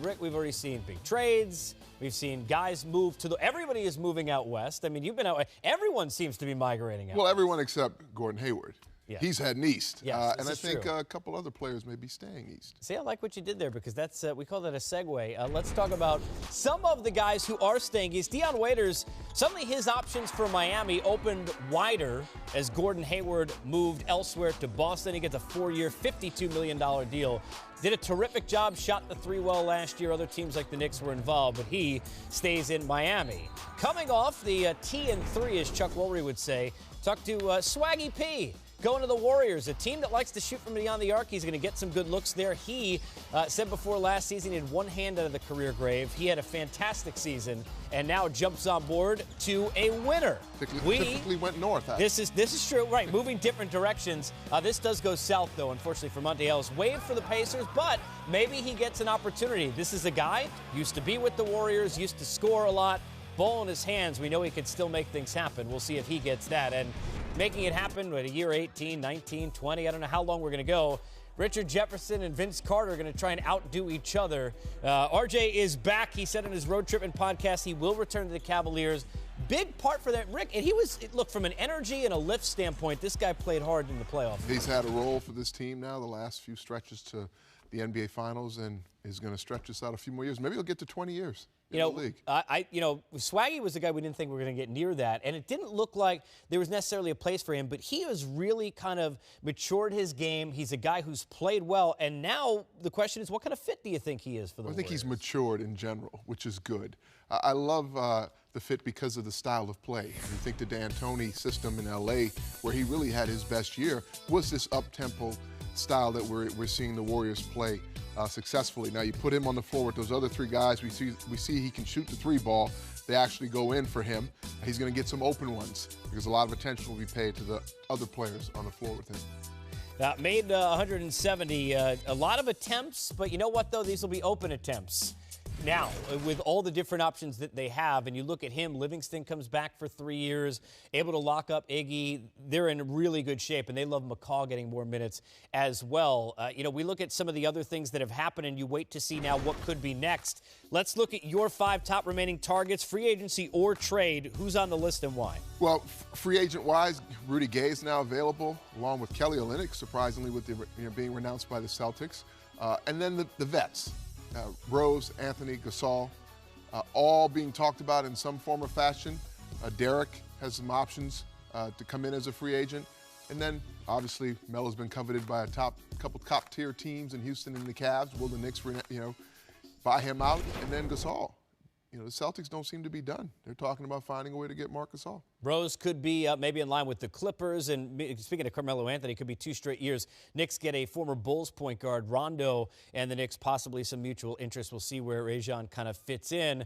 Rick, we've already seen big trades. We've seen guys move to everybody is moving out west. I mean, you've been out. Everyone seems to be migrating out. Well, everyone except Gordon Hayward. Yeah. He's heading east. Yes, and I think true. a couple other players may be staying east. See, I like what you did there because that's we call that a segue. Let's talk about some of the guys who are staying east. Dion Waiters, suddenly his options for Miami opened wider as Gordon Hayward moved elsewhere to Boston. He gets a 4-year, $52 million deal. Did a terrific job, shot the three well last year. Other teams like the Knicks were involved, but he stays in Miami. Coming off the T and 3, as Chuck Woolery would say, talk to Swaggy P. Going to the Warriors, a team that likes to shoot from beyond the arc. He's going to get some good looks there. He said before last season he had one hand out of the career grave. He had a fantastic season and now jumps on board to a winner. Typically went north. This is true, right? Moving different directions. This does go south, though, unfortunately, for Monte Ellis. Waived for the Pacers, but maybe he gets an opportunity. This is a guy used to be with the Warriors, used to score a lot. Ball in his hands, we know he can still make things happen. We'll see if he gets that. And making it happen at a year 18, 19, 20, I don't know how long we're going to go. Richard Jefferson and Vince Carter are going to try and outdo each other. RJ is back. He said in his road trip and podcast he will return to the Cavaliers. Big part for that, Rick. And look, from an energy and a lift standpoint, this guy played hard in the playoffs. He's had a role for this team now the last few stretches to the NBA Finals and is going to stretch this out a few more years. Maybe he'll get to 20 years. The league. Swaggy was the guy we didn't think we were going to get near that, and it didn't look like there was necessarily a place for him, but he has really kind of matured his game. He's a guy who's played well, and now the question is, what kind of fit do you think he is for the Warriors? I think he's matured in general, which is good. I love the fit because of the style of play. You think the D'Antoni system in L.A., where he really had his best year, was this up-tempo style that we're seeing the Warriors play successfully. Now you put him on the floor with those other three guys. We see he can shoot the three ball. They actually go in for him. He's going to get some open ones because a lot of attention will be paid to the other players on the floor with him. Made 170, a lot of attempts, but you know what though? These will be open attempts. Now, with all the different options that they have, and you look at him, Livingston comes back for 3 years, able to lock up Iggy. They're in really good shape, and they love McCaw getting more minutes as well. We look at some of the other things that have happened, and you wait to see now what could be next. Let's look at your 5 top remaining targets, free agency or trade. Who's on the list and why? Well, free agent-wise, Rudy Gay is now available, along with Kelly Olynyk, surprisingly, with being renounced by the Celtics. And then the vets. Rose, Anthony, Gasol, all being talked about in some form or fashion. Derek has some options to come in as a free agent. And then, obviously, Melo's been coveted by a couple top-tier teams in Houston and the Cavs. Will the Knicks, buy him out? And then Gasol. The Celtics don't seem to be done. They're talking about finding a way to get Marc Gasol. Rose could be maybe in line with the Clippers. And speaking of Carmelo Anthony, could be 2 straight years. Knicks get a former Bulls point guard, Rondo, and the Knicks possibly some mutual interest. We'll see where Rajon kind of fits in.